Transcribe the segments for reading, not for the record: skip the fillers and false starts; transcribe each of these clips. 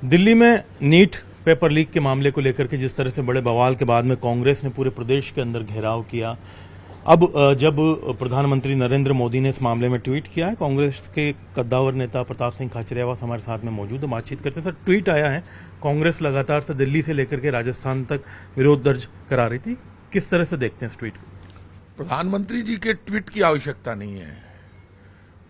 दिल्ली में NEET paper leak के मामले को लेकर के जिस तरह से बड़े बवाल के बाद में कांग्रेस ने पूरे प्रदेश के अंदर घेराव किया, अब जब प्रधानमंत्री नरेंद्र मोदी ने इस मामले में ट्वीट किया है, कांग्रेस के कद्दावर नेता प्रताप सिंह खाचरियावास हमारे साथ में मौजूद है, बातचीत करते हैं। सर, ट्वीट आया है, कांग्रेस लगातार से दिल्ली से लेकर के राजस्थान तक विरोध दर्ज करा रही थी, किस तरह से देखते हैं इस ट्वीट को? प्रधानमंत्री जी के ट्वीट की आवश्यकता नहीं है।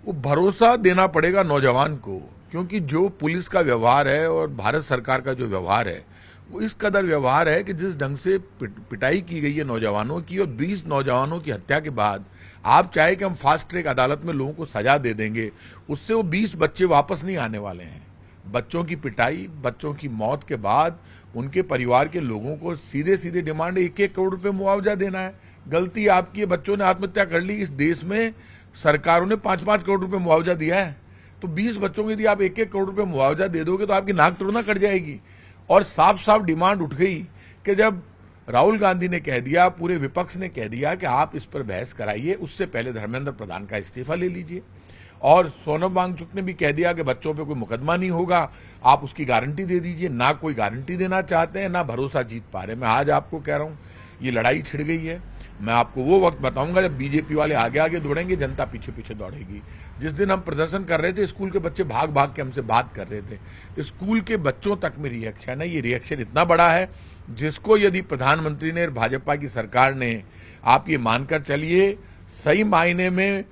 वो भरोसा देना पड़ेगा नौजवान को, क्योंकि जो पुलिस का व्यवहार है और भारत सरकार का जो व्यवहार है वो इस कदर व्यवहार है कि जिस ढंग से पिटाई की गई है नौजवानों की, और 20 नौजवानों की हत्या के बाद आप चाहे कि हम फास्ट ट्रैक अदालत में लोगों को सजा दे देंगे, उससे वो 20 बच्चे वापस नहीं आने वाले हैं। बच्चों की पिटाई, बच्चों की मौत के बाद उनके परिवार के लोगों को सीधे सीधे डिमांड 1-1 करोड़ रुपए मुआवजा देना है। गलती आपकी है, बच्चों ने आत्महत्या कर ली। इस देश में सरकारों ने 5-5 करोड़ रुपए मुआवजा दिया है, तो 20 बच्चों को यदि आप 1-1 करोड़ रुपए मुआवजा दे दोगे तो आपकी नाक तोड़ना कट जाएगी। और साफ साफ डिमांड उठ गई कि जब राहुल गांधी ने कह दिया, पूरे विपक्ष ने कह दिया कि आप इस पर बहस कराइए, उससे पहले धर्मेंद्र प्रधान का इस्तीफा ले लीजिए। और सोनम वांगचुक ने भी कह दिया कि बच्चों पे कोई मुकदमा नहीं होगा, आप उसकी गारंटी दे दीजिए। ना कोई गारंटी देना चाहते हैं, ना भरोसा जीत पा रहे। मैं आज आपको कह रहा हूं, ये लड़ाई छिड़ गई है। मैं आपको वो वक्त बताऊंगा जब बीजेपी वाले आगे आगे दौड़ेंगे, जनता पीछे पीछे दौड़ेगी। जिस दिन हम प्रदर्शन कर रहे थे, स्कूल के बच्चे भाग भाग के हमसे बात कर रहे थे। स्कूल के बच्चों तक में रिएक्शन है। ये रिएक्शन इतना बड़ा है जिसको यदि प्रधानमंत्री ने, भाजपा की सरकार ने, आप ये मानकर चलिए, सही मायने में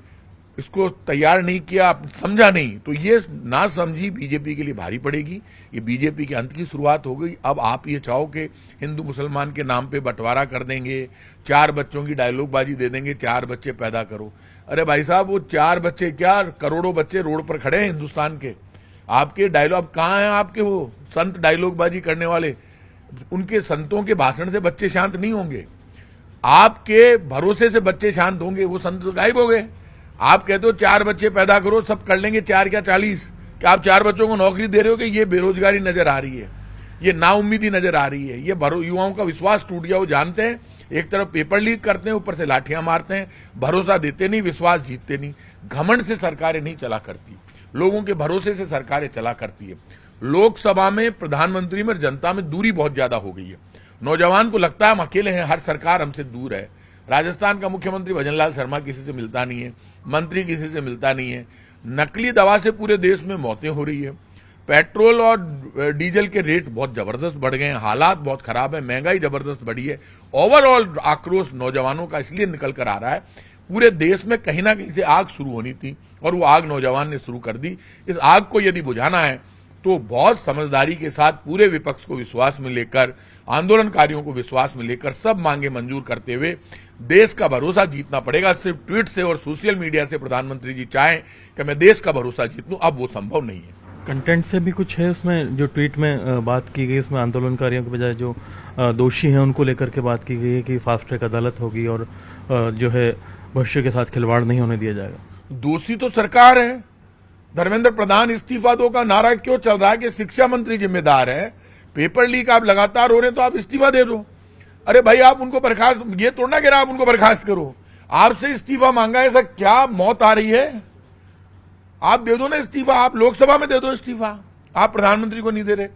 इसको तैयार नहीं किया, समझा नहीं, तो ये ना समझी बीजेपी के लिए भारी पड़ेगी। ये बीजेपी के अंत की शुरुआत हो गई। अब आप ये चाहो कि हिंदू मुसलमान के नाम पे बंटवारा कर देंगे, 4 बच्चों की डायलॉगबाजी दे देंगे, 4 बच्चे पैदा करो। अरे भाई साहब, वो 4 बच्चे क्या, करोड़ों बच्चे रोड पर खड़े हैं हिंदुस्तान के। आपके डायलॉग कहाँ हैं? आपके वो संत डायलॉगबाजी करने वाले, उनके संतों के भाषण से बच्चे शांत नहीं होंगे, आपके भरोसे से बच्चे शांत होंगे। वो संत तो गायब हो गए। आप कहते हो 4 बच्चे पैदा करो, सब कर लेंगे, 4 क्या 40, कि आप 4 बच्चों को नौकरी दे रहे हो कि ये बेरोजगारी नजर आ रही है, ये नाउम्मीदी नजर आ रही है, ये युवाओं का विश्वास टूट गया। वो जानते हैं, एक तरफ पेपर लीक करते हैं, ऊपर से लाठियां मारते हैं, भरोसा देते नहीं, विश्वास जीतते नहीं। घमंड से सरकारें नहीं चला करती, लोगों के भरोसे से सरकारें चला करती है। लोकसभा में, प्रधानमंत्री में, जनता में दूरी बहुत ज्यादा हो गई है। नौजवान को लगता है हम अकेले हैं, हर सरकार हमसे दूर है। राजस्थान का मुख्यमंत्री भजनलाल शर्मा किसी से मिलता नहीं है, मंत्री किसी से मिलता नहीं है। नकली दवा से पूरे देश में मौतें हो रही है। पेट्रोल और डीजल के रेट बहुत जबरदस्त बढ़ गए हैं, हालात बहुत खराब है, महंगाई जबरदस्त बढ़ी है। ओवरऑल आक्रोश नौजवानों का इसलिए निकल कर आ रहा है, पूरे देश में कहीं ना कहीं से आग शुरू होनी थी और वो आग नौजवान ने शुरू कर दी। इस आग को यदि बुझाना है तो बहुत समझदारी के साथ पूरे विपक्ष को विश्वास में लेकर, आंदोलनकारियों को विश्वास में लेकर, सब मांगे मंजूर करते हुए देश का भरोसा जीतना पड़ेगा। सिर्फ ट्वीट से और सोशल मीडिया से प्रधानमंत्री जी चाहें कि मैं देश का भरोसा जीत लूं, अब वो संभव नहीं है। कंटेंट से भी कुछ है उसमें, जो ट्वीट में बात की गई, उसमें आंदोलनकारियों के बजाय जो दोषी हैं उनको लेकर के बात की गई है कि फास्ट ट्रैक अदालत होगी और जो है भविष्य के साथ खिलवाड़ नहीं होने दिया जाएगा। दोषी तो सरकार है। धर्मेंद्र प्रधान इस्तीफा दो का नारा क्यों चल रहा है कि शिक्षा मंत्री जिम्मेदार है? पेपर लीक आप लगातार हो रहे हैं तो आप इस्तीफा दे दो। अरे भाई, आप उनको बर्खास्त, ये तोड़ना कह रहा आप उनको बर्खास्त करो, आपसे इस्तीफा मांगा है। ऐसा क्या मौत आ रही है? आप दे दो ना इस्तीफा, आप लोकसभा में दे दो इस्तीफा, आप प्रधानमंत्री को नहीं दे रहे।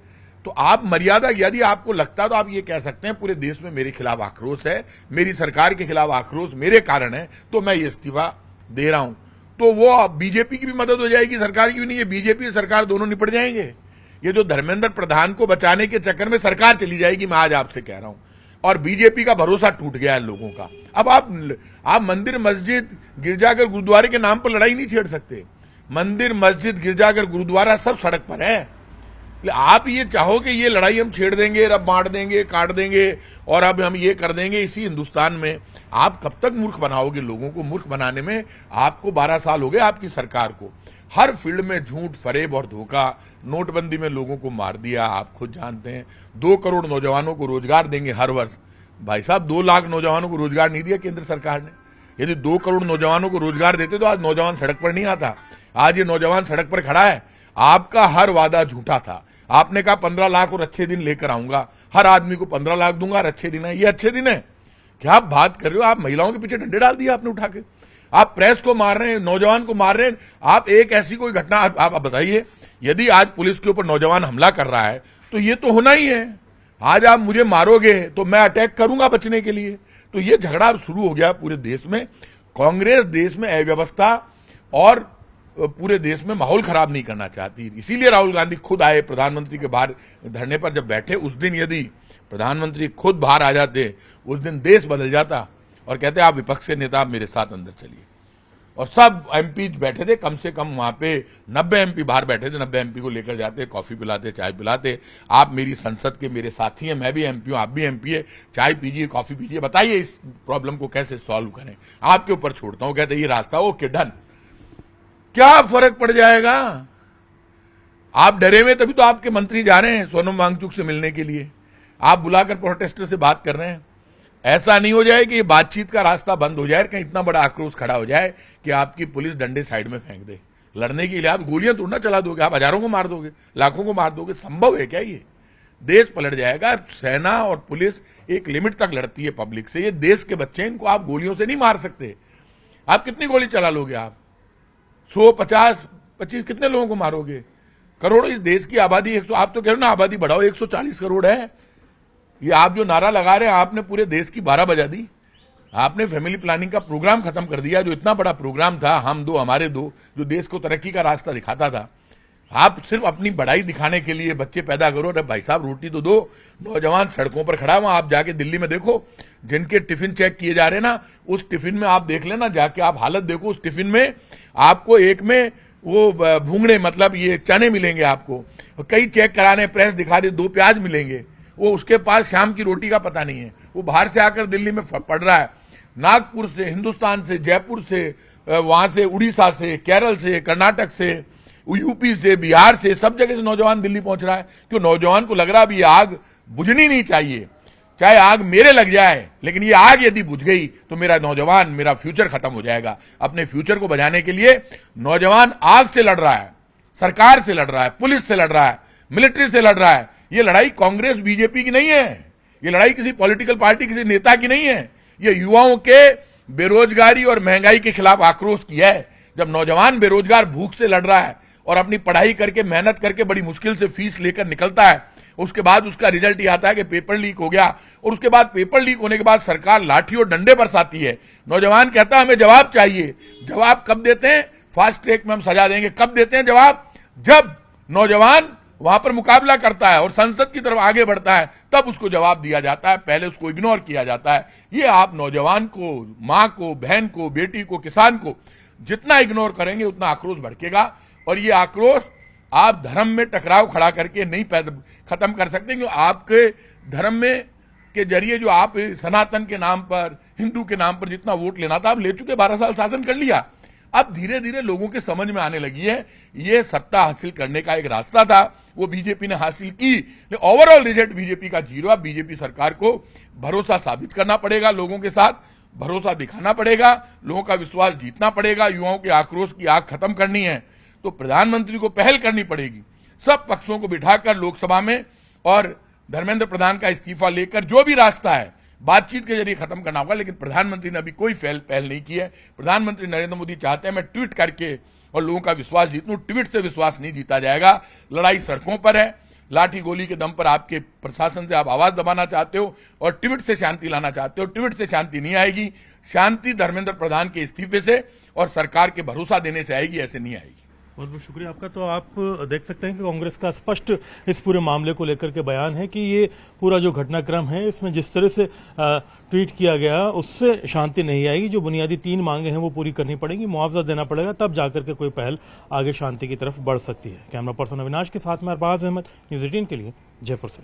तो आप मर्यादा, यदि आपको लगता है तो आप ये कह सकते हैं पूरे देश में मेरे खिलाफ आक्रोश है, मेरी सरकार के खिलाफ आक्रोश मेरे कारण है, तो मैं ये इस्तीफा दे रहा हूं। तो वो बीजेपी की भी मदद हो जाएगी, सरकार की भी नहीं है। बीजेपी और सरकार दोनों निपट जाएंगे। ये जो धर्मेंद्र प्रधान को बचाने के चक्कर में सरकार चली जाएगी, मैं आज आपसे कह रहा हूं। और बीजेपी का भरोसा टूट गया है लोगों का। अब आप मंदिर, मस्जिद, गिरजाघर, गुरुद्वारे के नाम पर लड़ाई नहीं छेड़ सकते। मंदिर, मस्जिद, गिरजाघर, गुरुद्वारा सब सड़क पर है। आप ये चाहो कि ये लड़ाई हम छेड़ देंगे, अब बांट देंगे, काट देंगे और अब हम ये कर देंगे इसी हिंदुस्तान में, आप कब तक मूर्ख बनाओगे लोगों को? मूर्ख बनाने में आपको 12 साल हो गए आपकी सरकार को। हर फील्ड में झूठ, फरेब और धोखा। नोटबंदी में लोगों को मार दिया, आप खुद जानते हैं। 2 करोड़ नौजवानों को रोजगार देंगे हर वर्ष। भाई साहब, 2 लाख नौजवानों को रोजगार नहीं दिया केंद्र सरकार ने। यदि 2 करोड़ नौजवानों को रोजगार देते तो आज नौजवान सड़क पर नहीं आता। आज ये नौजवान सड़क पर खड़ा है। आपका हर वादा झूठा था। आपने कहा 15 लाख और अच्छे दिन लेकर आऊंगा, हर आदमी को 15 लाख दूंगा और अच्छे दिन है। ये अच्छे दिन है? क्या आप बात कर रहे हो? आप महिलाओं के पीछे डंडे डाल दिए आपने उठा के। आप प्रेस को मार रहे हैं, नौजवान को मार रहे हैं। आप एक ऐसी कोई घटना आप बताइए यदि आज पुलिस के ऊपर नौजवान हमला कर रहा है तो ये तो होना ही है। आज आप मुझे मारोगे तो मैं अटैक करूंगा बचने के लिए। तो ये झगड़ा अब शुरू हो गया पूरे देश में। कांग्रेस देश में अव्यवस्था और पूरे देश में माहौल खराब नहीं करना चाहती। इसीलिए राहुल गांधी खुद आए प्रधानमंत्री के बाहर धरने पर जब बैठे। उस दिन यदि प्रधानमंत्री खुद बाहर आ जाते, उस दिन देश बदल जाता और कहते आप विपक्ष के नेता, आप मेरे साथ अंदर चलिए। और सब एमपी बैठे थे, कम से कम वहां पे 90 एमपी बाहर बैठे थे। 90 एमपी को लेकर जाते, कॉफी पिलाते, चाय पिलाते। आप मेरी संसद के मेरे साथी हैं, मैं भी एमपी हूं, आप भी एमपी है, चाय पीजिए, कॉफी पीजिए, बताइए इस प्रॉब्लम को कैसे सॉल्व करें, आपके ऊपर छोड़ता हूं। कहते ये रास्ता ओके डन। क्या फर्क पड़ जाएगा? आप डरे हुए, तभी तो आपके मंत्री जा रहे हैं सोनम वांगचुक से मिलने के लिए। आप बुलाकर प्रोटेस्टर से बात कर रहे हैं। ऐसा नहीं हो जाए कि ये बातचीत का रास्ता बंद हो जाए, कहीं इतना बड़ा आक्रोश खड़ा हो जाए कि आपकी पुलिस डंडे साइड में फेंक दे। लड़ने के लिए आप गोलियां तोड़ना चला दोगे, आप हजारों को मार दोगे, लाखों को मार दोगे। संभव है क्या? ये देश पलट जाएगा। सेना और पुलिस एक लिमिट तक लड़ती है पब्लिक से। ये देश के बच्चे, इनको आप गोलियों से नहीं मार सकते। आप कितनी गोली चला लोगे? आप 100, 50, 25 कितने लोगों को मारोगे? करोड़ों, इस देश की आबादी 100, आप तो कह रहे हो ना आबादी बढ़ाओ, 140 करोड़ है। ये आप जो नारा लगा रहे हैं, आपने पूरे देश की 12 बजा दी। आपने फैमिली प्लानिंग का प्रोग्राम खत्म कर दिया, जो इतना बड़ा प्रोग्राम था, हम दो हमारे दो, जो देश को तरक्की का रास्ता दिखाता था। आप सिर्फ अपनी बढ़ाई दिखाने के लिए बच्चे पैदा करो। अरे भाई साहब, रोटी तो दो। नौजवान सड़कों पर खड़ा हुआ, आप जाके दिल्ली में देखो, जिनके टिफिन चेक किए जा रहे हैं ना, उस टिफिन में आप देख लेना जाके, आप हालत देखो। उस टिफिन में आपको एक में वो भूंगड़े, मतलब ये चने मिलेंगे आपको, कई चेक कराने, प्रेस दिखा दे, 2 प्याज मिलेंगे। वो उसके पास शाम की रोटी का पता नहीं है। वो बाहर से आकर दिल्ली में पढ़ रहा है, नागपुर से, हिंदुस्तान से, जयपुर से, वहां से, उड़ीसा से, केरल से, कर्नाटक से, यूपी से, बिहार से, सब जगह से नौजवान दिल्ली पहुंच रहा है। क्यों? नौजवान को लग रहा है अभी आग बुझनी नहीं चाहिए, चाहे आग मेरे लग जाए, लेकिन ये आग यदि बुझ गई तो मेरा नौजवान, मेरा फ्यूचर खत्म हो जाएगा। अपने फ्यूचर को बचाने के लिए नौजवान आग से लड़ रहा है, सरकार से लड़ रहा है, पुलिस से लड़ रहा है, मिलिट्री से लड़ रहा है। ये लड़ाई कांग्रेस बीजेपी की नहीं है। ये लड़ाई किसी पॉलिटिकल पार्टी, किसी नेता की नहीं है। ये युवाओं के बेरोजगारी और महंगाई के खिलाफ आक्रोश की है। जब नौजवान बेरोजगार भूख से लड़ रहा है और अपनी पढ़ाई करके, मेहनत करके, बड़ी मुश्किल से फीस लेकर निकलता है, उसके बाद उसका रिजल्ट ये आता है कि पेपर लीक हो गया, और उसके बाद पेपर लीक होने के बाद सरकार लाठी और डंडे बरसाती है। नौजवान कहता है हमें जवाब चाहिए। जवाब कब देते हैं? फास्ट ट्रैक में हम सजा देंगे। कब देते हैं जवाब? जब नौजवान वहां पर मुकाबला करता है और संसद की तरफ आगे बढ़ता है, तब उसको जवाब दिया जाता है। पहले उसको इग्नोर किया जाता है। ये आप नौजवान को, मां को, बहन को, बेटी को, किसान को जितना इग्नोर करेंगे उतना आक्रोश भड़केगा। और ये आक्रोश आप धर्म में टकराव खड़ा करके नहीं खत्म कर सकते, क्योंकि आपके धर्म में के जरिए जो आप सनातन के नाम पर, हिंदू के नाम पर जितना वोट लेना था, आप ले चुके। 12 साल शासन कर लिया। अब धीरे धीरे लोगों के समझ में आने लगी है ये सत्ता हासिल करने का एक रास्ता था, वो बीजेपी ने हासिल की। ओवरऑल रिजल्ट बीजेपी का 0। अब बीजेपी सरकार को भरोसा साबित करना पड़ेगा, लोगों के साथ भरोसा दिखाना पड़ेगा, लोगों का विश्वास जीतना पड़ेगा। युवाओं के आक्रोश की आग खत्म करनी है तो प्रधानमंत्री को पहल करनी पड़ेगी। सब पक्षों को बिठाकर लोकसभा में, और धर्मेंद्र प्रधान का इस्तीफा लेकर जो भी रास्ता है बातचीत के जरिए खत्म करना होगा। लेकिन प्रधानमंत्री ने अभी कोई पहल नहीं की है। प्रधानमंत्री नरेंद्र मोदी चाहते हैं मैं ट्वीट करके और लोगों का विश्वास जीत लूं। ट्वीट से विश्वास नहीं जीता जाएगा। लड़ाई सड़कों पर है। लाठी गोली के दम पर आपके प्रशासन से आप आवाज दबाना चाहते हो और ट्वीट से शांति लाना चाहते हो। ट्वीट से शांति नहीं आएगी। शांति धर्मेंद्र प्रधान के इस्तीफे से और सरकार के भरोसा देने से आएगी, ऐसे नहीं आएगी। बहुत बहुत शुक्रिया आपका। तो आप देख सकते हैं कि कांग्रेस का स्पष्ट इस पूरे मामले को लेकर के बयान है कि ये पूरा जो घटनाक्रम है, इसमें जिस तरह से ट्वीट किया गया उससे शांति नहीं आएगी। जो बुनियादी 3 मांगे हैं वो पूरी करनी पड़ेगी, मुआवजा देना पड़ेगा, तब जाकर के कोई पहल आगे शांति की तरफ बढ़ सकती है। कैमरा पर्सन अविनाश के साथ में अरबाज अहमद, न्यूज़ 18 के लिए जयपुर से।